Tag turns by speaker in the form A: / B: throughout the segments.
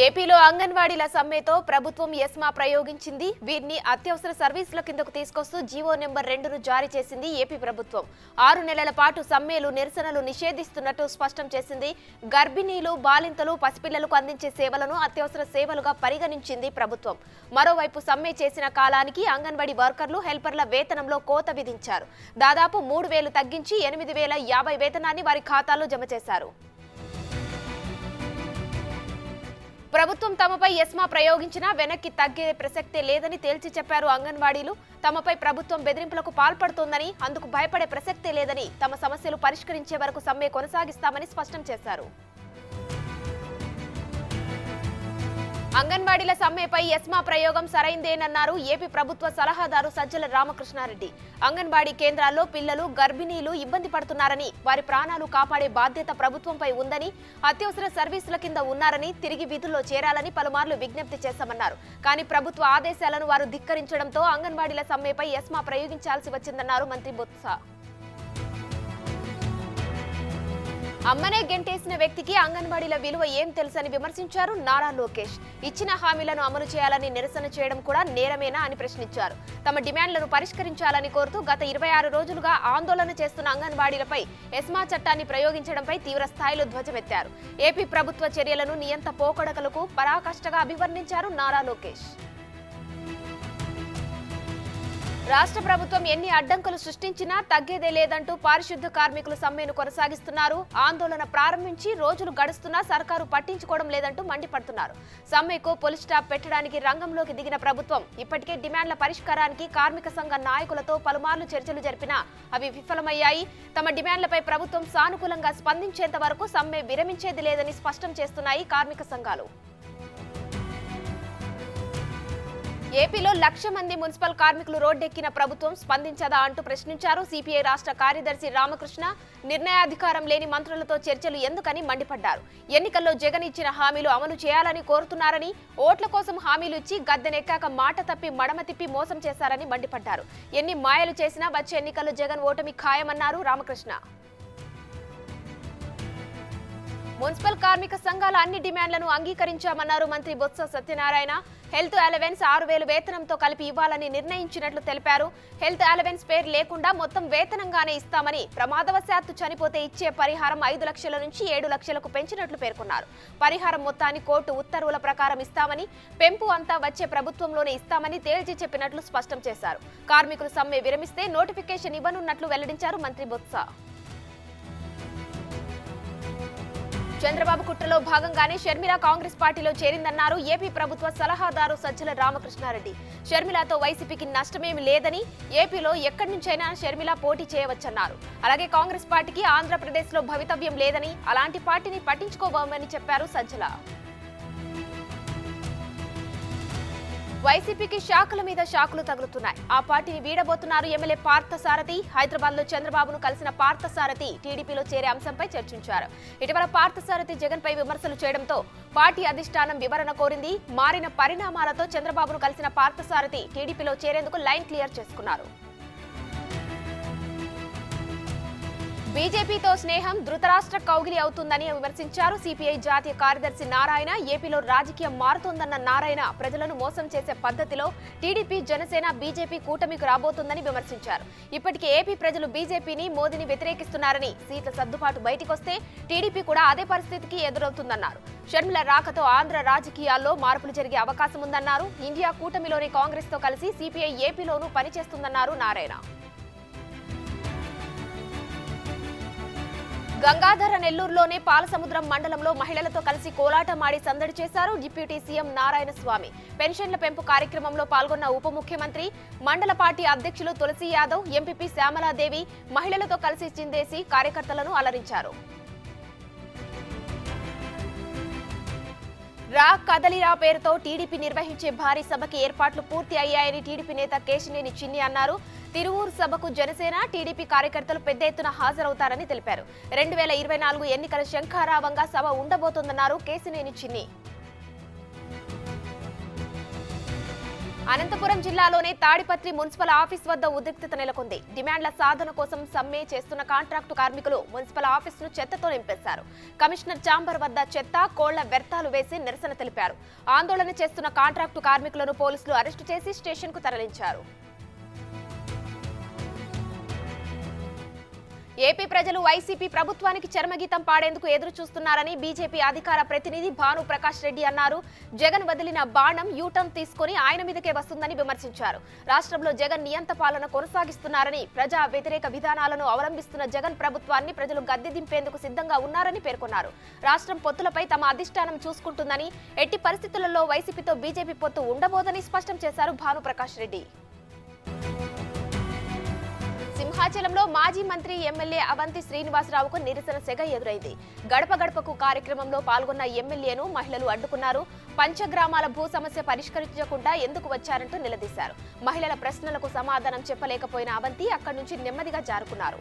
A: ఏపీలో అంగన్వాడీల సమ్మెతో ప్రభుత్వం ఎస్మా ప్రయోగించింది. వీరిని అత్యవసర సర్వీసుల కిందకు తీసుకొస్తూ జీవో నెంబర్ 2ను జారీ చేసింది ఏపీ ప్రభుత్వం. 6 నెలల పాటు సమ్మెలు, నిరసనలు నిషేధిస్తున్నట్టు స్పష్టం చేసింది. గర్భిణీలు, బాలింతలు, పసిపిల్లలకు అందించే సేవలను అత్యవసర సేవలుగా పరిగణించింది ప్రభుత్వం. మరోవైపు సమ్మె చేసిన కాలానికి అంగన్వాడీ వర్కర్లు, హెల్పర్ల వేతనంలో కోత విధించారు. దాదాపు 3,000 తగ్గించి 8,050 వేతనాన్ని వారి ఖాతాలో జమ చేశారు. ప్రభుత్వం తమపై ఎస్మా ప్రయోగించినా వెనక్కి తగ్గే ప్రసక్తే లేదని తేల్చి చెప్పారు అంగన్వాడీలు. తమపై ప్రభుత్వం బెదిరింపులకు పాల్పడుతోందని, అందుకు భయపడే ప్రసక్తే లేదని, తమ సమస్యలు పరిష్కరించే వరకు సమ్మె కొనసాగిస్తామని స్పష్టం చేశారు. అంగన్వాడీల సమ్మెపై ఎస్మా ప్రయోగం సరైందేనన్నారు ఏపీ ప్రభుత్వ సలహాదారు సజ్జల రామకృష్ణారెడ్డి. అంగన్వాడీ కేంద్రాల్లో పిల్లలు, గర్భిణీలు ఇబ్బంది పడుతున్నారని, వారి ప్రాణాలు కాపాడే బాధ్యత ప్రభుత్వంపై ఉందని, అత్యవసర సర్వీసుల కింద ఉన్నారని, తిరిగి విధుల్లో చేరాలని పలుమార్లు విజ్ఞప్తి చేశామన్నారు. కానీ ప్రభుత్వ ఆదేశాలను వారు ధిక్కరించడంతో అంగన్వాడీల సమ్మెపై ఎస్మా ప్రయోగించాల్సి వచ్చిందన్నారు మంత్రి బొత్స. అమ్మనే గెంటేసిన వ్యక్తికి అంగన్వాడీల విలువ ఏం తెలుసని విమర్శించారు నారా లోకేష్. ఇచ్చిన హామీలను అమలు చేయాలని నిరసన చేయడం కూడా నేరమేనా అని ప్రశ్నించారు. తమ డిమాండ్లను పరిష్కరించాలని కోరుతూ గత 26 రోజులుగా ఆందోళన చేస్తున్న అంగన్వాడీలపై ఎస్మా చట్టాన్ని ప్రయోగించడంపై తీవ్ర స్థాయిలో ధ్వజమెత్తారు. ఏపీ ప్రభుత్వ చర్యలను నియంత పోకడలకు పరాకాష్ఠగా అభివర్ణించారు నారా లోకేష్. రాష్ట్ర ప్రభుత్వం ఎన్ని అడ్డంకులు సృష్టించినా తగ్గేదే లేదంటూ పారిశుద్ధ కార్మికులు సమ్మెను కొనసాగిస్తున్నారు. ఆందోళన ప్రారంభించి రోజులు గడుస్తున్నా సర్కారు పట్టించుకోవడం లేదంటూ మండిపడుతున్నారు. సమ్మెకు పులి స్టాప్ పెట్టడానికి రంగంలోకి దిగిన ప్రభుత్వం ఇప్పటికే డిమాండ్ల పరిష్కారానికి కార్మిక సంఘ నాయకులతో పలుమార్లు చర్చలు జరిపినా అవి విఫలమయ్యాయి. తమ డిమాండ్లపై ప్రభుత్వం సానుకూలంగా స్పందించేంత వరకు సమ్మె విరమించేది లేదని స్పష్టం చేస్తున్నాయి కార్మిక సంఘాలు. ఏపీలో 1,00,000 మంది మున్సిపల్ కార్మికులు రోడ్డెక్కిన ప్రభుత్వం స్పందించదా అంటూ ప్రశ్నించారు సిపిఐ రాష్ట్ర కార్యదర్శి రామకృష్ణ. నిర్ణయాధికారం లేని మంత్రులతో చర్చలు ఎందుకని మండిపడ్డారు. ఎన్నికల్లో జగన్ ఇచ్చిన హామీలు అమలు చేయాలని కోరుతున్నారని, ఓట్ల కోసం హామీలు ఇచ్చి గద్దెనెక్కాక మాట తప్పి మడమ తిప్పి మోసం చేశారని మండిపడ్డారు. ఎన్ని మాయలు చేసినా వచ్చే ఎన్నికల్లో జగన్ ఓటమి ఖాయమన్నారు రామకృష్ణ. మున్సిపల్ కార్మిక సంఘాల అన్ని డిమాండ్లను అంగీకరించామన్నారు మంత్రి బొత్స సత్యనారాయణ. హెల్త్ అలవెన్స్ 6,000 వేతనంతో కలిపి ఇవ్వాలని నిర్ణయించినట్లు తెలిపారు. హెల్త్ అలవెన్స్ పేరు లేకుండా మొత్తం వేతనంగానే ఇస్తామని, ప్రమాదవశాత్తు చనిపోతే ఇచ్చే పరిహారం 5 లక్షల నుంచి 7 లక్షలకు పెంచినట్లు పేర్కొన్నారు. పరిహారం మొత్తాన్ని కోర్టు ఉత్తర్వుల ప్రకారం ఇస్తామని, పెంపు అంతా వచ్చే ప్రభుత్వంలోనే ఇస్తామని తేల్చి చెప్పినట్లు స్పష్టం చేశారు. కార్మికులు సమ్మె విరమిస్తే నోటిఫికేషన్ ఇవ్వనున్నట్లు వెల్లడించారు మంత్రి బొత్స. చంద్రబాబు కుట్రలో భాగంగానే షర్మిల కాంగ్రెస్ పార్టీలో చేరిందన్నారు ఏపీ ప్రభుత్వ సలహాదారు సజ్జల రామకృష్ణారెడ్డి. షర్మిలతో వైసీపీకి నష్టమేమీ లేదని, ఏపీలో ఎక్కడి నుంచైనా షర్మిల పోటీ చేయవచ్చన్నారు. అలాగే కాంగ్రెస్ పార్టీకి ఆంధ్రప్రదేశ్లో భవితవ్యం లేదని, అలాంటి పార్టీని పట్టించుకోబోమని చెప్పారు సజ్జల. వైసీపీకి షాకుల మీద షాకులు తగులుతున్నాయి. ఆ పార్టీని వీడబోతున్నారు ఎమ్మెల్యే పార్థసారథి. హైదరాబాద్ లో చంద్రబాబును కలిసిన పార్థసారథి టీడీపీలో చేరే అంశంపై చర్చించారు. ఇటీవల పార్థసారథి జగన్ పై విమర్శలు చేయడంతో పార్టీ అధిష్టానం వివరణ కోరింది. మారిన పరిణామాలతో చంద్రబాబును కలిసిన పార్థసారథి టీడీపీలో చేరేందుకు లైన్ క్లియర్ చేసుకున్నారు. బీజేపీతో స్నేహం ధృతరాష్ట్ర కౌగిలి అవుతుందని విమర్శించారు సిపిఐ జాతీయ కార్యదర్శి నారాయణ. ఏపీలో రాజకీయం మారుతోందన్న నారాయణ ప్రజలను మోసం చేసే పద్ధతిలో టీడీపీ, జనసేన, బీజేపీ కూటమికి రాబోతుందని విమర్శించారు. ఇప్పటికే ఏపీ ప్రజలు బీజేపీని, మోదీని వ్యతిరేకిస్తున్నారని, సీట్ల సర్దుబాటు బయటికొస్తే టీడీపీ కూడా అదే పరిస్థితికి ఎదురవుతుందన్నారు. షర్మిల రాకతో ఆంధ్ర రాజకీయాల్లో మార్పులు జరిగే అవకాశం ఉందన్నారు. ఇండియా కూటమిలోని కాంగ్రెస్ తో కలిసి సిపిఐ ఏపీలోనూ పనిచేస్తుందన్నారు నారాయణ. గంగాధర నెల్లూరులోని పాలసముద్రం మండలంలో మహిళలతో కలిసి కోలాటమాడి సందడి చేశారు డిప్యూటీ సీఎం నారాయణ స్వామి. పెన్షన్ల పెంపు కార్యక్రమంలో పాల్గొన్న ఉప ముఖ్యమంత్రి, మండల పార్టీ అధ్యక్షులు తులసి యాదవ్, ఎంపీపీ శ్యామలాదేవి మహిళలతో కలిసి చిందేసి కార్యకర్తలను అలరించారు. రా కదలిరా పేరుతో టీడీపీ నిర్వహించే భారీ సభకి ఏర్పాట్లు పూర్తి అయ్యాయని టీడీపీ నేత కేశినేని చిన్ని అన్నారు. తిరువూరు సభకు జనసేన, టీడీపీ కార్యకర్తలు పెద్ద ఎత్తున హాజరవుతారని తెలిపారు. 2024 ఎన్నికల శంఖారావంగా సభ ఉండబోతోందన్నారు కేశినేని చిన్ని. అనంతపురం జిల్లాలోని తాడిపత్రి మున్సిపల్ ఆఫీస్ వద్ద ఉద్రిక్తత నెలకొంది. డిమాండ్ల సాధన కోసం సమ్మె చేస్తున్న కాంట్రాక్టు కార్మికులు మున్సిపల్ ఆఫీసును చెత్తతో నింపేశారు. కమిషనర్ ఛాంబర్ వద్ద చెత్త, కోళ్ల వ్యర్థాలు వేసి నిరసన తెలిపారు. ఆందోళన చేస్తున్న కాంట్రాక్టు కార్మికులను పోలీసులు అరెస్టు చేసి స్టేషన్కు తరలించారు. ఏపీ ప్రజలు వైసీపీ ప్రభుత్వానికి చరమగీతం పాడేందుకు ఎదురు చూస్తున్నారని బీజేపీ అధికార ప్రతినిధి భాను ప్రకాష్ రెడ్డి అన్నారు. జగన్ వదిలిన బాణం యూటర్న్ తీసుకుని ఆయన మీదకే వస్తుందని విమర్శించారు. రాష్ట్రంలో జగన్ నియంత పాలన కొనసాగిస్తున్నారని, ప్రజా వ్యతిరేక విధానాలను అవలంబిస్తున్న జగన్ ప్రభుత్వాన్ని ప్రజలు గద్దె దింపేందుకు సిద్ధంగా ఉన్నారని పేర్కొన్నారు. రాష్ట్రం పొత్తులపై తమ అధిష్టానం చూసుకుంటుందని, ఎట్టి పరిస్థితులలో వైసీపీతో బీజేపీ పొత్తు ఉండబోదని స్పష్టం చేశారు భాను ప్రకాష్ రెడ్డి. సింహాచలంలో మాజీ మంత్రి ఎమ్మెల్యే అవంతి శ్రీనివాసరావుకు నిరసన సెగ ఎదురైంది. గడప గడపకు కార్యక్రమంలో పాల్గొన్న ఎమ్మెల్యేను మహిళలు అడ్డుకున్నారు. పంచగ్రామాల భూ సమస్య పరిష్కరించకుండా ఎందుకు వచ్చారంటూ నిలదీశారు. మహిళల ప్రశ్నలకు సమాధానం చెప్పలేకపోయిన అవంతి అక్కడి నుంచి నెమ్మదిగా జారుకున్నారు.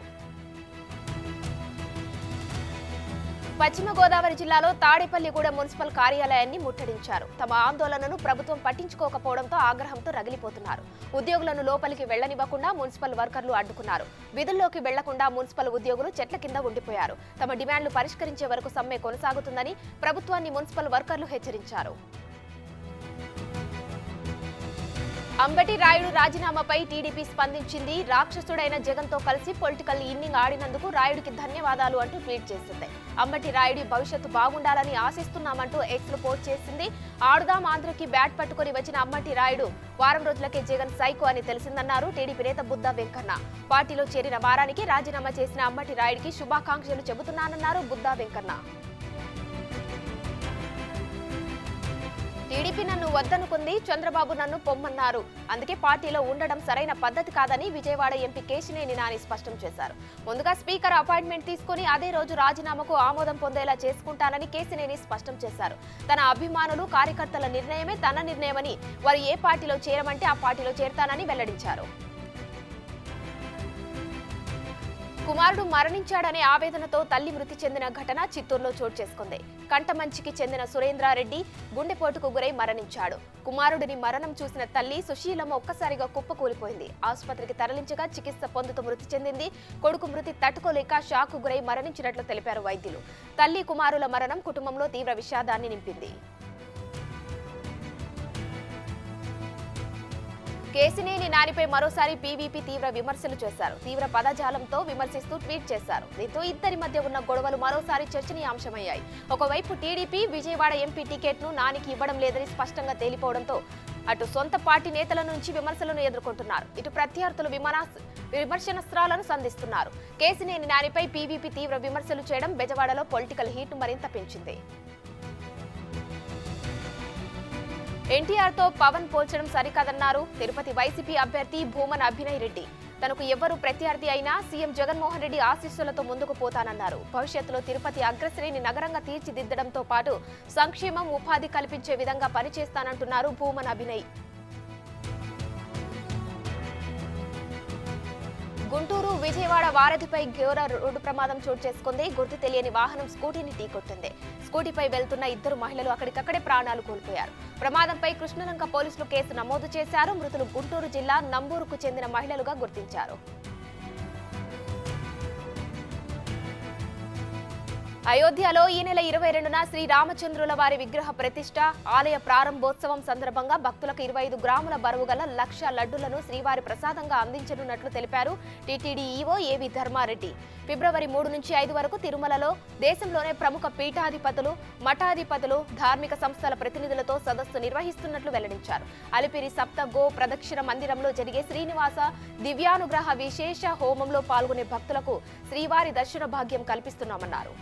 A: పశ్చిమ గోదావరి జిల్లాలో తాడేపల్లిగూడెం మున్సిపల్ కార్యాలయాన్ని ముట్టడించారు. తమ ఆందోళనను ప్రభుత్వం పట్టించుకోకపోవడంతో ఆగ్రహంతో రగిలిపోతున్నారు. ఉద్యోగులను లోపలికి వెళ్లనివ్వకుండా మున్సిపల్ వర్కర్లు అడ్డుకున్నారు. విధుల్లోకి వెళ్లకుండా మున్సిపల్ ఉద్యోగులు చెట్ల కింద ఉండిపోయారు. తమ డిమాండ్లు పరిష్కరించే వరకు సమ్మె కొనసాగుతుందని ప్రభుత్వాన్ని మున్సిపల్ వర్కర్లు హెచ్చరించారు. అంబటి రాయుడు రాజీనామాపై టీడీపీ స్పందించింది. రాక్షసుడైన జగన్ తో కలిసి పొలిటికల్ ఇన్నింగ్ ఆడినందుకు రాయుడికి ధన్యవాదాలు అంటూ ట్వీట్ చేసింది. అంబటి రాయుడి భవిష్యత్తు బాగుండాలని ఆశిస్తున్నామంటూ ఎక్స్ లో పోస్ట్ చేసింది. ఆడుదాం ఆంధ్రకి బ్యాట్ పట్టుకుని వచ్చిన అంబటి రాయుడు వారం రోజులకే జగన్ సైకో అని తెలిసిందన్నారు టీడీపీ నేత బుద్దా వెంకన్న. పార్టీలో చేరిన వారానికి రాజీనామా చేసిన అంబటి రాయుడికి శుభాకాంక్షలు చెబుతున్నానన్నారు బుద్దా వెంకన్న. టీడీపీ నన్ను వద్దనుకుంది, చంద్రబాబు నన్ను పొమ్మన్నారు. అందుకే పార్టీలో ఉండడం సరైన పద్ధతి కాదని విజయవాడ ఎంపీ కేశినేని నాని స్పష్టం చేశారు. ముందుగా స్పీకర్ అపాయింట్మెంట్ తీసుకుని అదే రోజు రాజీనామాకు ఆమోదం పొందేలా చేసుకుంటానని కేశినేని స్పష్టం చేశారు. తన అభిమానులు, కార్యకర్తల నిర్ణయమే తన నిర్ణయమని, వారు ఏ పార్టీలో చేరమంటే ఆ పార్టీలో చేరతానని వెల్లడించారు. కుమారుడు మరణించాడనే ఆవేదనతో తల్లి మృతి చెందిన ఘటన చిత్తూరులో చోటు చేసుకుంది. కంటమంచికి చెందిన సురేంద్రారెడ్డి గుండెపోటుకు గురై మరణించాడు. కుమారుడిని మరణం చూసిన తల్లి సుశీలమ్మ ఒక్కసారిగా కుప్పకూలిపోయింది. ఆసుపత్రికి తరలించగా చికిత్స పొందుతూ మృతి చెందింది. కొడుకు మృతి తట్టుకోలేక షాక్ గురై మరణించినట్లు తెలిపారు వైద్యులు. తల్లి కుమారుల మరణం కుటుంబంలో తీవ్ర విషాదాన్ని నింపింది. కేశినేని నానిపై మరోసారి పీవీపీ తీవ్ర విమర్శలు చేశారు. తీవ్ర పదజాలంతో విమర్శిస్తూ ట్వీట్ చేశారు. దీంతో ఇద్దరి మధ్య ఉన్న గొడవలు మరోసారి చర్చనీయాంశమయ్యాయి. ఒకవైపు టీడీపీ విజయవాడ ఎంపీ టికెట్ను నానికి ఇవ్వడం లేదని స్పష్టంగా తేలిపోవడంతో అటు సొంత పార్టీ నేతల నుంచి విమర్శలను ఎదుర్కొంటున్నారు. ఇటు ప్రత్యర్థులు విమర్శనాస్త్రాలను సంధిస్తున్నారు. కేశినేని నానిపై పీవీపీ తీవ్ర విమర్శలు చేయడం బెజవాడలో పొలిటికల్ హీట్ను మరింత పెంచింది. ఎన్టీఆర్ తో పవన్ పోల్చడం సరికాదన్నారు తిరుపతి వైసీపీ అభ్యర్థి భూమన్ అభినయ్ రెడ్డి. తనకు ఎవరు ప్రత్యర్థి అయినా సీఎం జగన్మోహన్ రెడ్డి ఆశీస్సులతో ముందుకు పోతానన్నారు. భవిష్యత్తులో తిరుపతి అగ్రశ్రేణి నగరంగా తీర్చిదిద్దడంతో పాటు సంక్షేమం, ఉపాధి కల్పించే విధంగా పనిచేస్తానంటున్నారు భూమన్ అభినయ్. గుంటూరు విజయవాడ వారధిపై ఘోర రోడ్డు ప్రమాదం చోటు చేసుకుంది. గుర్తు తెలియని వాహనం స్కూటీని ఢీకొట్టింది. స్కూటీపై వెళ్తున్న ఇద్దరు మహిళలు అక్కడికక్కడే ప్రాణాలు కోల్పోయారు. ప్రమాదంపై కృష్ణలంక పోలీసులు కేసు నమోదు చేశారు. మృతులు గుంటూరు జిల్లా నంబూరుకు చెందిన మహిళలుగా గుర్తించారు. అయోధ్యలో ఈ నెల 22న శ్రీ రామచంద్రుల వారి విగ్రహ ప్రతిష్ట, ఆలయ ప్రారంభోత్సవం సందర్భంగా భక్తులకు 25 గ్రాముల బరువు గల 1,00,000 లడ్డులను శ్రీవారి ప్రసాదంగా అందించనున్నట్లు తెలిపారు టీటీడీ ఈవో ఏవి ధర్మారెడ్డి. ఫిబ్రవరి 3 నుంచి 5 వరకు తిరుమలలో దేశంలోనే ప్రముఖ పీఠాధిపతులు, మఠాధిపతులు, ధార్మిక సంస్థల ప్రతినిధులతో సదస్సు నిర్వహిస్తున్నట్లు వెల్లడించారు. అలిపిరి సప్త గో ప్రదక్షిణ మందిరంలో జరిగే శ్రీనివాస దివ్యానుగ్రహ విశేష హోమంలో పాల్గొనే భక్తులకు శ్రీవారి దర్శన భాగ్యం కల్పిస్తున్నామన్నారు.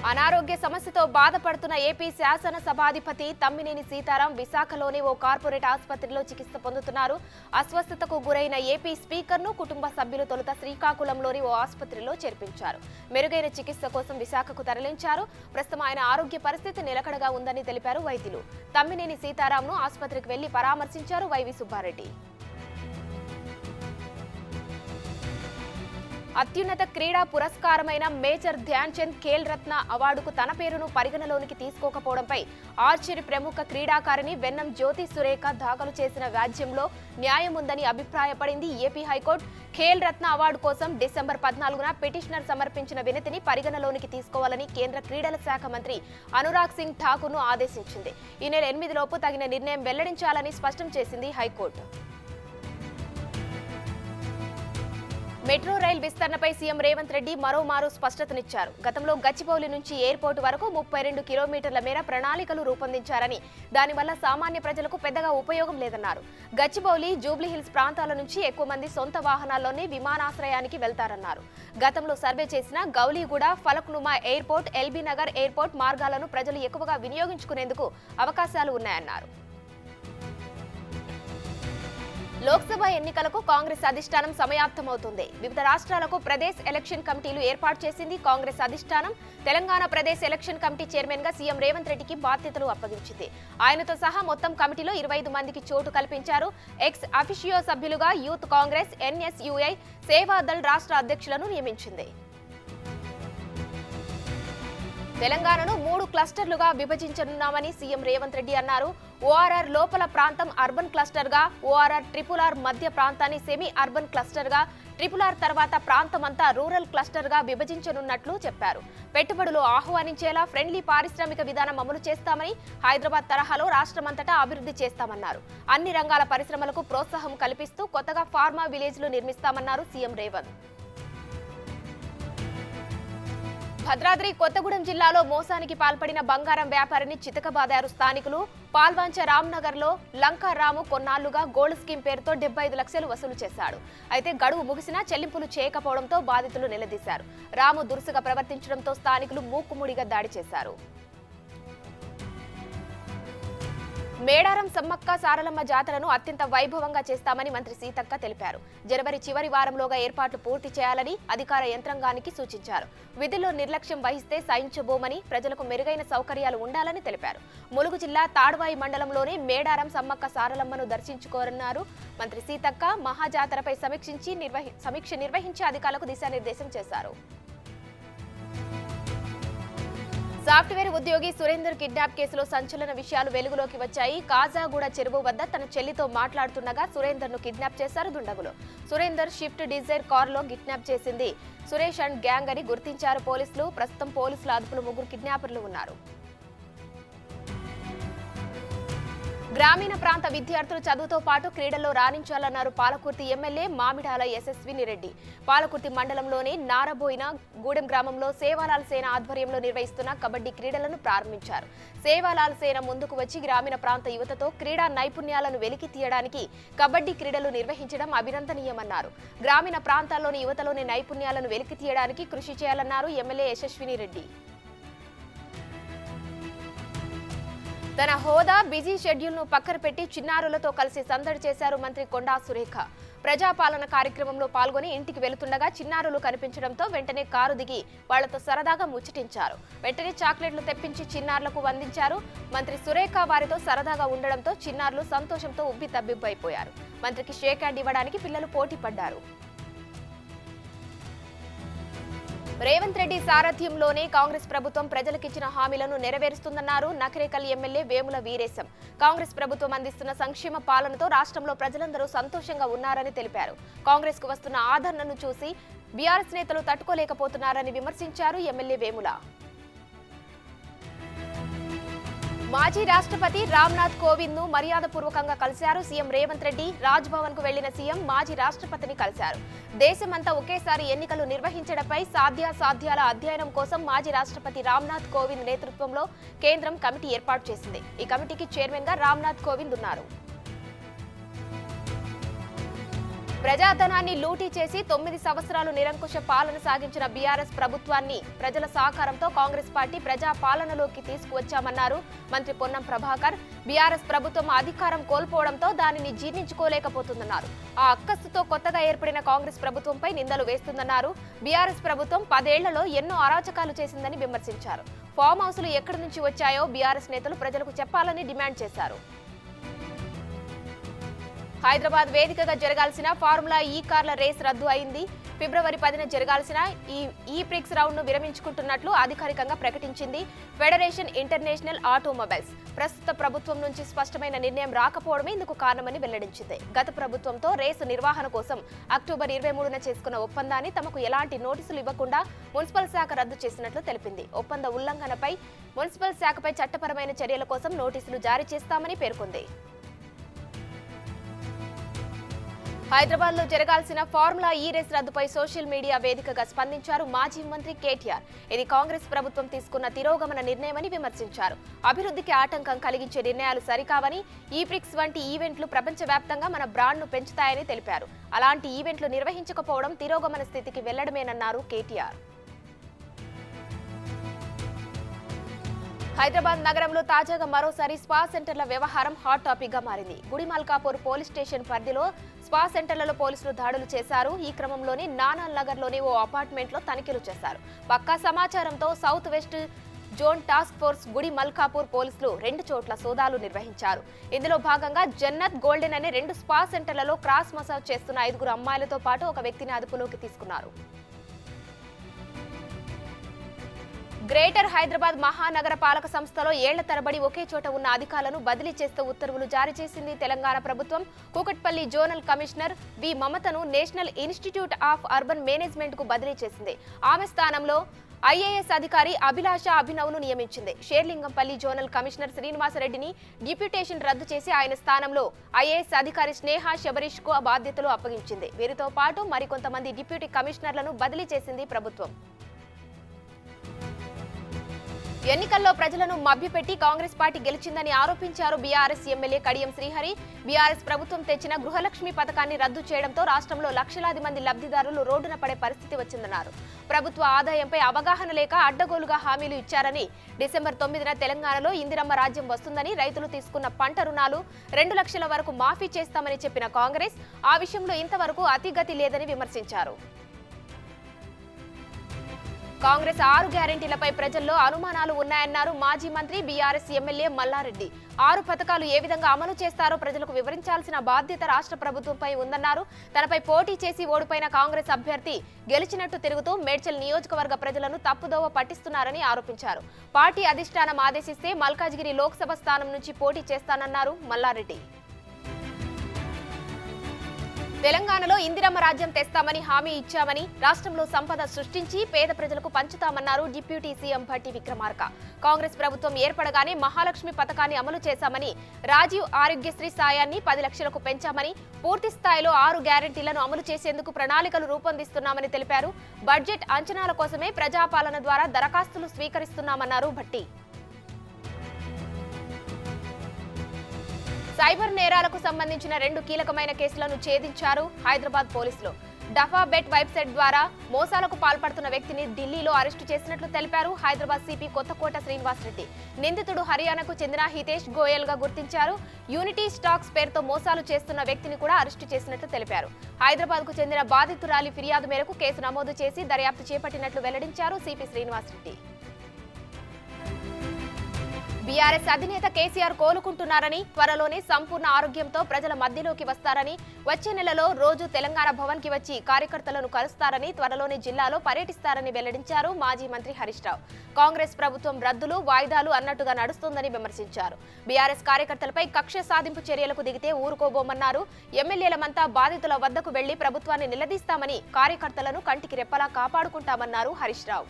A: అనారోగ్య సమస్యతో బాధపడుతున్న ఏపీ శాసనసభాధిపతి తమ్మినేని సీతారాం విశాఖలోని ఓ కార్పొరేట్ ఆసుపత్రిలో చికిత్స పొందుతున్నారు. అస్వస్థతకు గురైన ఏపీ స్పీకర్ను కుటుంబ సభ్యులు తొలుత శ్రీకాకుళంలోని ఓ ఆసుపత్రిలో చేర్పించారు. మెరుగైన చికిత్స కోసం విశాఖకు తరలించారు. ప్రస్తుతం ఆయన ఆరోగ్య పరిస్థితి నిలకడగా ఉందని తెలిపారు వైద్యులు. తమ్మినేని సీతారాంను ఆసుపత్రికి వెళ్లి పరామర్శించారు వైవి సుబ్బారెడ్డి. అత్యున్నత క్రీడా పురస్కారమైన మేజర్ ధ్యాన్ చంద్ ఖేల్ రత్న అవార్డుకు తన పేరును పరిగణలోనికి తీసుకోకపోవడంపై ఆర్చరీ ప్రముఖ క్రీడాకారిణి వెన్నం జ్యోతి సురేఖ దాఖలు చేసిన వ్యాజ్యంలో న్యాయం ఉందని అభిప్రాయపడింది AP high court. Khel Ratna award కోసం డిసెంబర్ 14న పిటిషనర్ సమర్పించిన వినతిని పరిగణలోనికి తీసుకోవాలని కేంద్ర క్రీడల శాఖ మంత్రి అనురాగ్ సింగ్ ఠాకూర్ను ఆదేశించింది. ఈ నెల 8 లోపు తగిన నిర్ణయం వెల్లడించాలని స్పష్టం చేసింది హైకోర్టు. మెట్రో రైల్ విస్తరణపై సీఎం రేవంత్ రెడ్డి మరోమారు స్పష్టతనిచ్చారు. గతంలో గచ్చిబౌలి నుంచి ఎయిర్పోర్టు వరకు 32 కిలోమీటర్ల మేర ప్రణాళికలు రూపొందించారని, దానివల్ల సామాన్య ప్రజలకు పెద్దగా ఉపయోగం లేదన్నారు. గచ్చిబౌలి, జూబ్లీహిల్స్ ప్రాంతాల నుంచి ఎక్కువ మంది సొంత వాహనాల్లోనే విమానాశ్రయానికి వెళ్తారన్నారు. గతంలో సర్వే చేసిన Gowliguda, Falaknuma airport, LB Nagar airport మార్గాలను ప్రజలు ఎక్కువగా వినియోగించుకునేందుకు అవకాశాలు ఉన్నాయన్నారు. లోక్సభ ఎన్నికలకు కాంగ్రెస్ అధిష్టానం సమయాప్తమవుతుంది. వివిధ రాష్ట్రాలకు ప్రదేశ్ ఎలక్షన్ కమిటీలు ఏర్పాటు చేసింది కాంగ్రెస్ అధిష్టానం. Telangana Pradesh election committee chairman గా సీఎం రేవంత్ రెడ్డికి బాధ్యతలు అప్పగించింది. ఆయనతో సహా మొత్తం కమిటీలో 25 మందికి చోటు కల్పించారు. ఎక్స్ అఫిషియో సభ్యులుగా యూత్ కాంగ్రెస్, ఎన్ఎస్యుఐ, సేవాదళ్ రాష్ట్ర అధ్యక్షులను నియమించింది. తెలంగాణను 3 క్లస్టర్లుగా విభజించనున్నామని సీఎం రేవంత్ రెడ్డి అన్నారు. ఓఆర్ఆర్ లోపల ప్రాంతం అర్బన్ క్లస్టర్ గా, ఓఆర్ఆర్ ట్రిపుల్-ఆర్ మధ్య ప్రాంతాన్ని సెమీ అర్బన్ క్లస్టర్ గా, ట్రిపుల్-ఆర్ తర్వాత ప్రాంతమంతా రూరల్ క్లస్టర్ గా విభజించనున్నట్లు చెప్పారు. పెట్టుబడులు ఆహ్వానించేలా ఫ్రెండ్లీ పారిశ్రామిక విధానం అమలు చేస్తామని, హైదరాబాద్ తరహాలో రాష్ట్రమంతటా అభివృద్ధి చేస్తామన్నారు. అన్ని రంగాల పరిశ్రమలకు ప్రోత్సాహం కల్పిస్తూ కొత్తగా ఫార్మా విలేజ్లు నిర్మిస్తామన్నారు సీఎం రేవంత్. భద్రాద్రి కొత్తగూడెం జిల్లాలో మోసానికి పాల్పడిన బంగారం వ్యాపారిని చితకబాదారు స్థానికులు. పాల్వంచ రామ్నగర్లో లంకా రాము కొన్నాళ్లుగా గోల్డ్ స్కీమ్ పేరుతో 75 లక్షలు వసూలు చేశాడు. అయితే గడువు ముగిసినా చెల్లింపులు చేయకపోవడంతో బాధితులు నిలదీశారు. రాము దురుసుగా ప్రవర్తించడంతో స్థానికులు మూకుముడిగా దాడి చేశారు. మేడారం సమ్మక్క సారలమ్మ జాతరను అత్యంత వైభవంగా చేస్తామని మంత్రి సీతక్క తెలిపారు. జనవరి చివరి వారంలోగా ఏర్పాట్లు పూర్తి చేయాలని అధికార యంత్రాంగానికి సూచించారు. విధుల్లో నిర్లక్ష్యం వహిస్తే సహించబోమని, ప్రజలకు మెరుగైన సౌకర్యాలు ఉండాలని తెలిపారు. ములుగు జిల్లా తాడ్వాయి మండలంలోని మేడారం సమ్మక్క సారలమ్మను దర్శించుకోనున్నారు మంత్రి సీతక్క. మహాజాతరపై సమీక్ష నిర్వహించి అధికారులకు దిశానిర్దేశం చేశారు. సాఫ్ట్వేర్ ఉద్యోగి సురేందర్ కిడ్నాప్ కేసులో సంచలన విషయాలు వెలుగులోకి వచ్చాయి. కాజాగూడ చెరువు వద్ద తన చెల్లితో మాట్లాడుతుండగా సురేందర్ ను కిడ్నాప్ చేశారు దుండగులు. సురేందర్ షిఫ్ట్ డిజైర్ కారులో కిడ్నాప్ చేసింది సురేష్ అండ్ గ్యాంగ్ అని గుర్తించారు పోలీసులు. ప్రస్తుతం పోలీసుల అదుపులో 3 కిడ్నాపర్లు ఉన్నారు. గ్రామీణ ప్రాంత విద్యార్థులు చదువుతో పాటు క్రీడల్లో రాణించాలన్నారు పాలకుర్తి ఎమ్మెల్యే మామిడాల యశస్విని రెడ్డి. పాలకుర్తి మండలంలోని నారబోయిన గూడెం గ్రామంలో సేవాలాల్ సేన ఆధ్వర్యంలో నిర్వహిస్తున్న కబడ్డీ క్రీడలను ప్రారంభించారు. సేవాలాల్ సేన ముందుకు వచ్చి గ్రామీణ ప్రాంత యువతతో క్రీడా నైపుణ్యాలను వెలికి తీయడానికి కబడ్డీ క్రీడలు నిర్వహించడం అభినందనీయమన్నారు. గ్రామీణ ప్రాంతాల్లోని యువతలోని నైపుణ్యాలను వెలికి తీయడానికి కృషి చేయాలన్నారు ఎమ్మెల్యే యశస్విని రెడ్డి. తన హోదా, బిజీ షెడ్యూల్ ను పక్కన పెట్టి చిన్నారులతో కలిసి సందడి చేశారు మంత్రి కొండా సురేఖ. ప్రజాపాలన కార్యక్రమంలో పాల్గొని ఇంటికి వెళుతుండగా చిన్నారులు కనిపించడంతో వెంటనే కారు దిగి వాళ్లతో సరదాగా ముచ్చటించారు. వెంటనే చాక్లెట్లు తెప్పించి చిన్నారులకు అందించారు. మంత్రి సురేఖ వారితో సరదాగా ఉండడంతో చిన్నారులు సంతోషంతో ఉబ్బి తబ్బిబ్బైపోయారు. మంత్రికి షేక్ హ్యాండ్ ఇవ్వడానికి పిల్లలు పోటీ పడ్డారు. రేవంత్ రెడ్డి సారథ్యంలోనే కాంగ్రెస్ ప్రభుత్వం ప్రజలకిచ్చిన హామీలను నెరవేరుస్తుందన్నారు నకరేకల్ ఎమ్మెల్యే వేముల వీరేశం. కాంగ్రెస్ ప్రభుత్వం అందిస్తున్న సంక్షేమ పాలనతో రాష్ట్రంలో ప్రజలందరూ సంతోషంగా ఉన్నారని తెలిపారు. కాంగ్రెస్ కు వస్తున్న ఆదరణను చూసి బీఆర్ఎస్ నేతలు తట్టుకోలేకపోతున్నారని విమర్శించారు ఎమ్మెల్యే వేముల. మాజీ రాష్ట్రపతి రామ్నాథ్ కోవింద్ ను మర్యాదపూర్వకంగా కలిశారు సీఎం రేవంత్ రెడ్డి. రాజ్ భవన్ కు వెళ్లిన సీఎం మాజీ రాష్ట్రపతిని కలిశారు. దేశమంతా ఒకేసారి ఎన్నికలు నిర్వహించడంపై సాధ్యాసాధ్యాల అధ్యయనం కోసం మాజీ రాష్ట్రపతి రామ్నాథ్ కోవింద్ నేతృత్వంలో కేంద్రం కమిటీ ఏర్పాటు చేసింది. ఈ కమిటీకి చైర్మన్ గా రామ్నాథ్ కోవింద్ ఉన్నారు. ప్రజాధనాన్ని లూటీ చేసి 9 సంవత్సరాలు నిరంకుశ పాలన సాగించిన బీఆర్ఎస్ ప్రభుత్వాన్ని ప్రజల సహకారంతో కాంగ్రెస్ పార్టీ ప్రజా పాలనలోకి తీసుకువచ్చామన్నారు మంత్రి పొన్నం ప్రభాకర్. బీఆర్ఎస్ ప్రభుత్వం అధికారం కోల్పోవడంతో దానిని జీర్ణించుకోలేకపోతుందన్నారు. ఆ అక్కస్సుతో కొత్తగా ఏర్పడిన కాంగ్రెస్ ప్రభుత్వంపై నిందలు వేస్తుందన్నారు. బీఆర్ఎస్ ప్రభుత్వం 10 ఏళ్లలో ఎన్నో అరాచకాలు చేసిందని విమర్శించారు. ఫామ్ హౌస్లు ఎక్కడి నుంచి వచ్చాయో బీఆర్ఎస్ నేతలు ప్రజలకు చెప్పాలని డిమాండ్ చేశారు. హైదరాబాద్ వేదికగా జరగాల్సిన ఫార్ములా ఈ కార్ల రేస్ రద్దు అయింది. ఫిబ్రవరి 10న జరగాల్సిన ఈ ప్రిక్స్ రౌండ్ ను విరమించుకుంటున్నట్లు అధికారికంగా ప్రకటించింది ఫెడరేషన్ ఇంటర్నేషనల్ ఆటోమొబైల్స్. ప్రస్తుత ప్రభుత్వం నుంచి స్పష్టమైన నిర్ణయం రాకపోవడమే ఇందుకు కారణమని వెల్లడించింది. గత ప్రభుత్వంతో రేసు నిర్వహణ కోసం అక్టోబర్ 23న చేసుకున్న ఒప్పందాన్ని తమకు ఎలాంటి నోటీసులు ఇవ్వకుండా మున్సిపల్ శాఖ రద్దు చేసినట్లు తెలిపింది. ఒప్పంద ఉల్లంఘనపై మున్సిపల్ శాఖపై చట్టపరమైన చర్యల కోసం నోటీసులు జారీ చేస్తామని పేర్కొంది. హైదరాబాద్ లో జరగాల్సిన ఫార్ములా ఈ రేస్ రద్దుపై సోషల్ మీడియా వేదికగా స్పందించారు మాజీ మంత్రి కేటీఆర్. ఇది కాంగ్రెస్ ప్రభుత్వం తీసుకున్న తిరోగమన నిర్ణయమని విమర్శించారు. అభివృద్ధికి ఆటంకం కలిగించే నిర్ణయాలు సరికావని, ఈ ప్రిక్స్ వంటి ఈవెంట్లు ప్రపంచవ్యాప్తంగా మన బ్రాండ్ను పెంచుతాయని తెలిపారు. అలాంటి ఈవెంట్లు నిర్వహించకపోవడం తిరోగమన స్థితికి వెళ్లడమేనన్నారు కేటీఆర్. హైదరాబాద్ నగరంలో తాజాగా మరోసారి స్పా సెంటర్ల వ్యవహారం హాట్ టాపిక్ గా మారింది. గుడిమల్కాపూర్ పోలీస్ స్టేషన్ పరిధిలో స్పా సెంటర్లలో పోలీసులు దాడులు చేశారు. ఈ క్రమంలోనే నానాల్ నగర్ లోని ఓ అపార్ట్మెంట్ లో తనిఖీలు చేశారు. పక్కా సమాచారంతో south west zone task force గుడి మల్కాపూర్ పోలీసులు 2 చోట్ల సోదాలు నిర్వహించారు. ఇందులో భాగంగా జన్నత్ గోల్డెన్ అనే 2 స్పా సెంటర్లలో క్రాస్ మసాజ్ చేస్తున్న 5 అమ్మాయిలతో పాటు ఒక వ్యక్తిని అదుపులోకి తీసుకున్నారు. గ్రేటర్ హైదరాబాద్ మహానగర పాలక సంస్థలో ఏళ్ల తరబడి ఒకే చోట ఉన్న అధికారులను బదిలీ చేస్తూ ఉత్తర్వులు జారీ చేసింది తెలంగాణ ప్రభుత్వం. కూకట్పల్లి జోనల్ కమిషనర్ వి మమతను national institute of urban management కు బదిలీ చేసింది. ఆమె స్థానంలో ఐఏఎస్ అధికారి అభిలాష అభినవ్ను నియమించింది. షేర్లింగంపల్లి జోనల్ కమిషనర్ శ్రీనివాసరెడ్డిని డిప్యూటేషన్ రద్దు చేసి ఆయన స్థానంలో ఐఏఎస్ అధికారి స్నేహ శబరీష్ కు బాధ్యతలు అప్పగించింది. వీరితో పాటు మరికొంతమంది డిప్యూటీ కమిషనర్లను బదిలీ చేసింది ప్రభుత్వం. ఎన్నికల్లో ప్రజలను మభ్యపెట్టి కాంగ్రెస్ పార్టీ గెలిచిందని ఆరోపించారు BRS MLA Kadiyam Srihari. BRS ప్రభుత్వం తెచ్చిన గృహలక్ష్మి పథకాన్ని రద్దు చేయడంతో రాష్ట్రంలో లక్షలాది మంది లబ్ధిదారులు రోడ్డున పడే పరిస్థితి వచ్చిందన్నారు. ప్రభుత్వ ఆదాయంపై అవగాహన లేక అడ్డగోలుగా హామీలు ఇచ్చారని, డిసెంబర్ 9న తెలంగాణలో ఇందిరమ్మ రాజ్యం వస్తుందని, రైతులు తీసుకున్న పంట రుణాలు 2 లక్షల వరకు మాఫీ చేస్తామని చెప్పిన కాంగ్రెస్ ఆ విషయంలో ఇంతవరకు అతిగతి లేదని విమర్శించారు. కాంగ్రెస్ 6 గ్యారెంటీలపై ప్రజల్లో అనుమానాలు ఉన్నాయన్నారు మాజీ మంత్రి బీఆర్ఎస్ ఎమ్మెల్యే మల్లారెడ్డి. 6 పథకాలు ఏ విధంగా అమలు చేస్తారో ప్రజలకు వివరించాల్సిన బాధ్యత రాష్ట్ర ప్రభుత్వంపై ఉందన్నారు. తనపై పోటీ చేసి ఓడిపోయిన కాంగ్రెస్ అభ్యర్థి గెలిచినట్టు తిరుగుతూ మేడ్చల్ నియోజకవర్గ ప్రజలను తప్పుదోవ పట్టిస్తున్నారని ఆరోపించారు. పార్టీ అధిష్టానం ఆదేశిస్తే మల్కాజ్గిరి లోక్సభ స్థానం నుంచి పోటీ చేస్తానన్నారు మల్లారెడ్డి. తెలంగాణలో ఇందిరమ్మ రాజ్యం తెస్తామని హామీ ఇచ్చామని, రాష్ట్రంలో సంపద సృష్టించి పేద ప్రజలకు పంచుతామన్నారు డిప్యూటీ సీఎం భట్టి విక్రమార్క. కాంగ్రెస్ ప్రభుత్వం ఏర్పడగానే మహాలక్ష్మి పథకాన్ని అమలు చేశామని, రాజీవ్ ఆరోగ్యశ్రీ సాయాన్ని 10 లక్షలకు పెంచామని, పూర్తి స్థాయిలో 6 గ్యారెంటీలను అమలు చేసేందుకు ప్రణాళికలు రూపొందిస్తున్నామని తెలిపారు. బడ్జెట్ అంచనాల కోసమే ప్రజాపాలన ద్వారా దరఖాస్తులు స్వీకరిస్తున్నామన్నారు భట్టి. సైబర్ నేరాలకు సంబంధించిన 2 కీలకమైన కేసులను ఛేదించారు హైదరాబాద్ పోలీసులు. డఫా బెట్ వెబ్సైట్ ద్వారా మోసాలకు పాల్పడుతున్న వ్యక్తిని ఢిల్లీలో అరెస్టు చేసినట్లు తెలిపారు హైదరాబాద్ సిపి కొత్తకోట శ్రీనివాసరెడ్డి. నిందితుడు హర్యానాకు చెందిన హితేష్ గోయల్ గా గుర్తించారు. యూనిటీ స్టాక్స్ పేరుతో మోసాలు చేస్తున్న వ్యక్తిని కూడా అరెస్టు చేసినట్లు తెలిపారు. హైదరాబాద్ కు చెందిన బాధితురాలి ఫిర్యాదు మేరకు కేసు నమోదు చేసి దర్యాప్తు చేపట్టినట్లు వెల్లడించారు సిపి శ్రీనివాసరెడ్డి. బీఆర్ఎస్ అధినేత కేసీఆర్ కోలుకుంటున్నారని, త్వరలోనే సంపూర్ణ ఆరోగ్యంతో ప్రజల మధ్యలోకి వస్తారని, వచ్చే నెలలో రోజు తెలంగాణ భవన్ కి వచ్చి కార్యకర్తలను కలుస్తారని, త్వరలోనే జిల్లాలో పర్యటిస్తారని వెల్లడించారు మాజీ మంత్రి హరీష్ రావు. కాంగ్రెస్ ప్రభుత్వం రద్దులు, వాయిదాలు అన్నట్టుగా నడుస్తోందని విమర్శించారు. బీఆర్ఎస్ కార్యకర్తలపై కక్ష సాధింపు చర్యలకు దిగితే ఊరుకోబోమన్నారు. ఎమ్మెల్యేలమంతా బాధితుల వద్దకు వెళ్లి ప్రభుత్వాన్ని నిలదీస్తామని, కార్యకర్తలను కంటికి రెప్పలా కాపాడుకుంటామన్నారు హరీష్ రావు.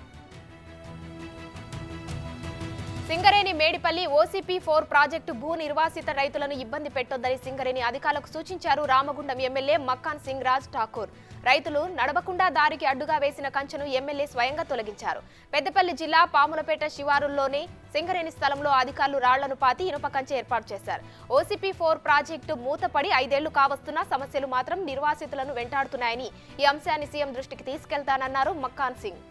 A: సింగరేణి మేడిపల్లి OCP4 ప్రాజెక్టు భూ నిర్వాసిత రైతులను ఇబ్బంది పెట్టొద్దని సింగరేణి అధికారులకు సూచించారు రామగుండం ఎమ్మెల్యే మక్కాన్ సింగ్ రాజ్ ఠాకూర్. రైతులు నడవకుండా దారికి అడ్డుగా వేసిన కంచెను ఎమ్మెల్యే స్వయంగా తొలగించారు. పెద్దపల్లి జిల్లా పాములపేట శివారుల్లోని సింగరేణి స్థలంలో అధికారులు రాళ్లను పాతి ఇనుప కంచె ఏర్పాటు చేశారు. OCP4 ప్రాజెక్టు మూతపడి 5 ఏళ్లు కావస్తున్నా సమస్యలు మాత్రం నిర్వాసితులను వెంటాడుతున్నాయని, ఈ అంశాన్ని సీఎం దృష్టికి తీసుకెళ్తానన్నారు మక్కాన్ సింగ్.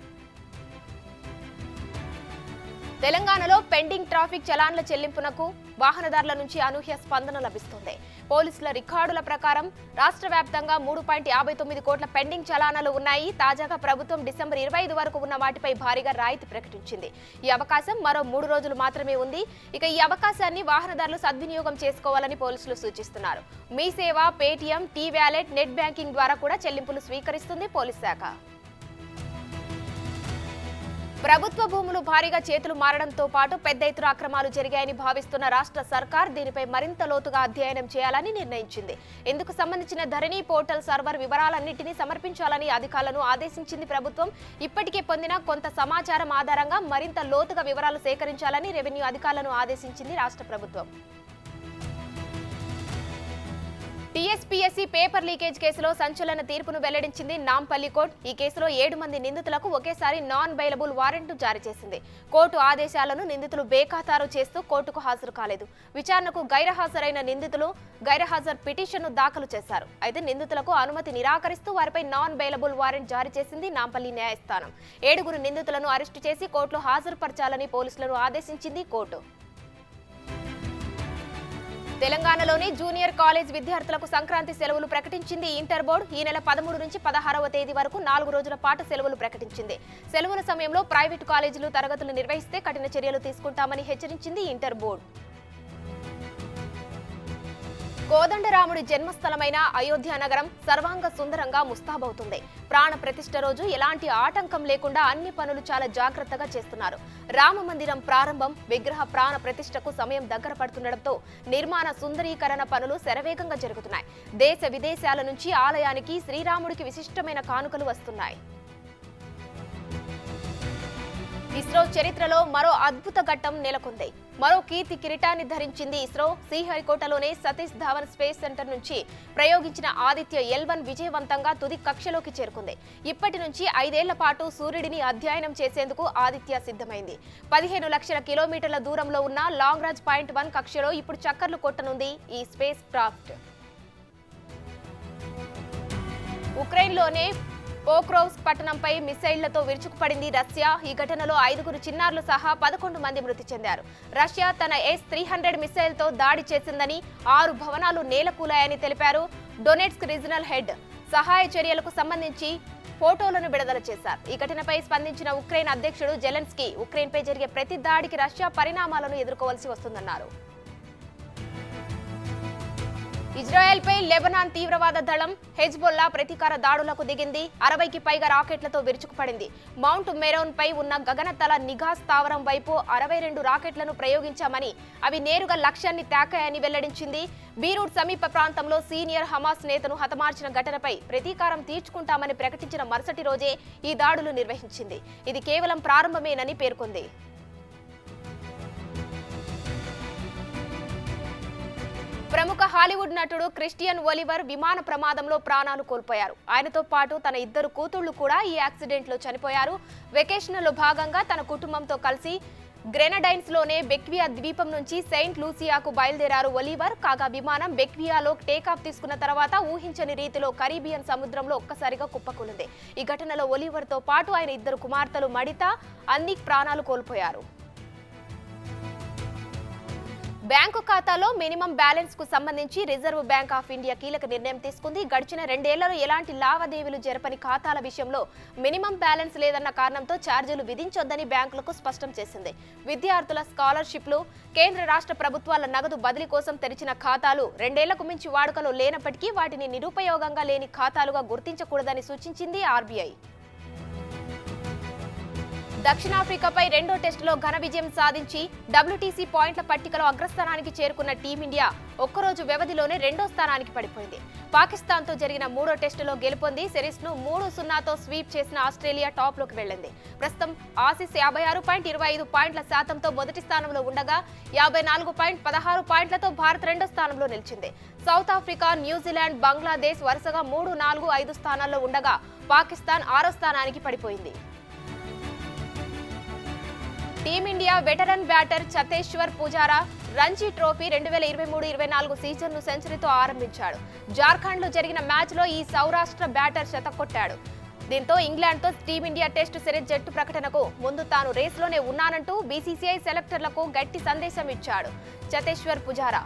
A: తెలంగాణలో పెండింగ్ ట్రాఫిక్ చలాన్ల చెల్లింపునకు వాహనదారుల నుంచి అనూహ్య స్పందన లభిస్తుంది. పోలీసుల రికార్డుల ప్రకారం రాష్ట్ర వ్యాప్తంగా 3.59 కోట్ల పెండింగ్ చలానాలు ఉన్నాయి. తాజాగా ప్రభుత్వం డిసెంబర్ 25 వరకు ఉన్న వాటిపై భారీగా రాయితీ ప్రకటించింది. ఈ అవకాశం మరో 3 రోజులు మాత్రమే ఉంది. ఇక ఈ అవకాశాన్ని వాహనదారులు సద్వినియోగం చేసుకోవాలని పోలీసులు సూచిస్తున్నారు. Mee Seva, Paytm, T wallet, net banking ద్వారా కూడా చెల్లింపులు స్వీకరిస్తుంది పోలీస్ శాఖ. ప్రభుత్వ భూములు భారీగా చేతులు మారడంతో పాటు పెద్ద ఎత్తున అక్రమాలు జరిగాయని భావిస్తున్న రాష్ట్ర సర్కార్ దీనిపై మరింత లోతుగా అధ్యయనం చేయాలని నిర్ణయించింది. ఇందుకు సంబంధించిన ధరణి పోర్టల్ సర్వర్ వివరాలన్నింటినీ సమర్పించాలని అధికారులను ఆదేశించింది ప్రభుత్వం. ఇప్పటికే పొందిన కొంత సమాచారం ఆధారంగా మరింత లోతుగా వివరాలు సేకరించాలని రెవెన్యూ అధికారులను ఆదేశించింది రాష్ట్ర ప్రభుత్వం. టీఎస్పీఎస్సీ పేపర్ లీకేజ్ కేసులో సంచలన తీర్పును వెల్లడించింది నాంపల్లి కోర్టు. ఈ కేసులో 7 మంది నిందితులకు ఒకేసారి నాన్ బెయిలబుల్ వారెంట్ను జారీ చేసింది. కోర్టు ఆదేశాలను నిందితులు బేఖాతారు చేస్తూ కోర్టుకు హాజరు కాలేదు. విచారణకు గైర్హాజరైన నిందితులు గైర్హాజరు పిటిషన్ను దాఖలు చేశారు. అయితే నిందితులకు అనుమతి నిరాకరిస్తూ వారిపై నాన్ బెయిలబుల్ వారెంట్ జారీ చేసింది నాంపల్లి న్యాయస్థానం. 7 నిందితులను అరెస్టు చేసి కోర్టులో హాజరుపరచాలని పోలీసులను ఆదేశించింది కోర్టు. తెలంగాణలోని జూనియర్ కాలేజ్ విద్యార్థులకు సంక్రాంతి సెలవులు ప్రకటించింది ఇంటర్ బోర్డు. ఈ నెల 13 నుంచి 16వ తేదీ వరకు 4 రోజుల పాటు సెలవులు ప్రకటించింది. సెలవుల సమయంలో ప్రైవేటు కాలేజీలు తరగతులు నిర్వహిస్తే కఠిన చర్యలు తీసుకుంటామని హెచ్చరించింది ఇంటర్ బోర్డు. కోదండరాముడి జన్మస్థలమైన అయోధ్య నగరం సర్వాంగ సుందరంగా ముస్తాబవుతుంది. ప్రాణ ప్రతిష్ఠ రోజు ఎలాంటి ఆటంకం లేకుండా అన్ని పనులు చాలా జాగ్రత్తగా చేస్తున్నారు. రామ మందిరం ప్రారంభం, విగ్రహ ప్రాణ ప్రతిష్ఠకు సమయం దగ్గర పడుతుండటంతో నిర్మాణ సుందరీకరణ పనులు శరవేగంగా జరుగుతున్నాయి. దేశ విదేశాల నుంచి ఆలయానికి శ్రీరాముడికి విశిష్టమైన కానుకలు వస్తున్నాయి. ఇస్రో చరిత్రలో మరో అద్భుత ఘట్టం నెలకొంది. మరో కీర్తి కిరీటాన్ని ధరించింది ఇస్రో. శ్రీహరికోటలోని సతీష్ ధావన్ స్పేస్ సెంటర్ నుంచి ప్రయోగించిన ఆదిత్య L1 విజయవంతంగా తుది కక్షలోకి చేరుకుంది. ఇప్పటి నుంచి 5 ఏళ్ల పాటు సూర్యుడిని అధ్యయనం చేసేందుకు ఆదిత్య సిద్ధమైంది. 15 లక్షల కిలోమీటర్ల దూరంలో ఉన్న లాంగ్రాంజ్ పాయింట్ 1 కక్షలో ఇప్పుడు చక్కర్లు కొట్టనుంది ఈ స్పేస్ క్రాఫ్ట్. ఉక్రెయిన్లోనే పోక్రోవ్స్క్ పట్టణంపై మిసైళ్లతో విరుచుకుపడింది రష్యా. ఈ ఘటనలో 5 చిన్నారులు సహా 11 మంది మృతి చెందారు. రష్యా తన S-300 మిసైల్తో దాడి చేసిందని, 6 భవనాలు నేలకూలాయని తెలిపారు. డొనెట్స్క్ రీజనల్ హెడ్ సహాయ చర్యలకు సంబంధించి ఫోటోలను విడుదల చేశారు. ఈ ఘటనపై స్పందించిన ఉక్రెయిన్ అధ్యక్షుడు జెలెన్స్కీ ఉక్రెయిన్పై జరిగే ప్రతి దాడికి రష్యా పరిణామాలను ఎదుర్కోవాల్సి వస్తుందన్నారు. ఇజ్రాయెల్పై లెబనాన్ తీవ్రవాద దళం హెజ్బొల్లా ప్రతీకార దాడులకు దిగింది. 60కి పైగా రాకెట్లతో విరుచుకుపడింది. మౌంట్ మెరోన్ పై ఉన్న గగనతల నిఘా స్థావరం వైపు 62 రాకెట్లను ప్రయోగించామని, అవి నేరుగా లక్ష్యాన్ని తాకాయని వెల్లడించింది. బీరూట్ సమీప ప్రాంతంలో సీనియర్ హమాస్ నేతను హతమార్చిన ఘటనపై ప్రతీకారం తీర్చుకుంటామని ప్రకటించిన మరుసటి రోజే ఈ దాడులు నిర్వహించింది. ఇది కేవలం ప్రారంభమేనని పేర్కొంది. ప్రముఖ హాలీవుడ్ నటుడు క్రిస్టియన్ ఒలివర్ విమాన ప్రమాదంలో ప్రాణాలు కోల్పోయారు. ఆయనతో పాటు తన 2 కూతుళ్లు కూడా ఈ యాక్సిడెంట్లో చనిపోయారు. వెకేషన్లో భాగంగా తన కుటుంబంతో కలిసి గ్రెనడైన్స్లోనే బెక్వియా ద్వీపం నుంచి సెయింట్ లూసియాకు బయలుదేరారు ఒలివర్. కాగా విమానం బెక్వియాలో టేకాఫ్ తీసుకున్న తర్వాత ఊహించని రీతిలో కరీబియన్ సముద్రంలో ఒక్కసారిగా కుప్పకూలింది. ఈ ఘటనలో ఒలివర్తో పాటు ఆయన 2 కుమార్తెలు మడితా, అన్నిక్ ప్రాణాలు కోల్పోయారు. బ్యాంకు ఖాతాలో మినిమం బ్యాలెన్స్ కు సంబంధించి రిజర్వ్ బ్యాంక్ ఆఫ్ ఇండియా కీలక నిర్ణయం తీసుకుంది. గడిచిన 2 ఏళ్లలో ఎలాంటి లావాదేవీలు జరపని ఖాతాల విషయంలో మినిమం బ్యాలెన్స్ లేదన్న కారణంతో ఛార్జీలు విధించొద్దని బ్యాంకులకు స్పష్టం చేసింది. విద్యార్థుల స్కాలర్షిప్లు, కేంద్ర రాష్ట్ర ప్రభుత్వాల నగదు బదిలీ కోసం తెరిచిన ఖాతాలు 2 ఏళ్లకు మించి వాడుకలో లేనప్పటికీ వాటిని నిరుపయోగంగా లేని ఖాతాలుగా గుర్తించకూడదని సూచించింది ఆర్బీఐ. దక్షిణాఫ్రికాపై 2వ టెస్టులో ఘన విజయం సాధించి WTC పాయింట్ల పట్టికలో అగ్రస్థానానికి చేరుకున్న టీమిండియా ఒక్కరోజు వ్యవధిలోనే 2వ స్థానానికి పడిపోయింది. పాకిస్తాన్తో జరిగిన 3వ టెస్టులో గెలుపొంది సిరీస్ను 3-0తో స్వీప్ చేసిన ఆస్ట్రేలియా టాప్లోకి వెళ్లింది. ప్రస్తుతం ఆసీస్ 56.25 పాయింట్ల శాతంతో మొదటి స్థానంలో ఉండగా 54.16 పాయింట్లతో భారత్ 2వ స్థానంలో నిలిచింది. సౌత్ ఆఫ్రికా, న్యూజిలాండ్, బంగ్లాదేశ్ వరుసగా 3, 4, 5 స్థానాల్లో ఉండగా పాకిస్తాన్ 6వ స్థానానికి పడిపోయింది. Team India veteran batter Cheteshwar Pujara Ranji trophy 2023-24 సీజన్ను సెంచరీతో ఆరంభించాడు. జార్ఖండ్లో జరిగిన మ్యాచ్లో ఈ సౌరాష్ట్ర బ్యాటర్ శతకొట్టాడు. దీంతో ఇంగ్లాండ్తో టీమిండియా టెస్టు సిరీస్ జట్టు ప్రకటనకు ముందు తాను రేసులోనే ఉన్నానంటూ బీసీసీఐ సెలెక్టర్లకు గట్టి సందేశం ఇచ్చాడు చతేశ్వర్ పుజారా.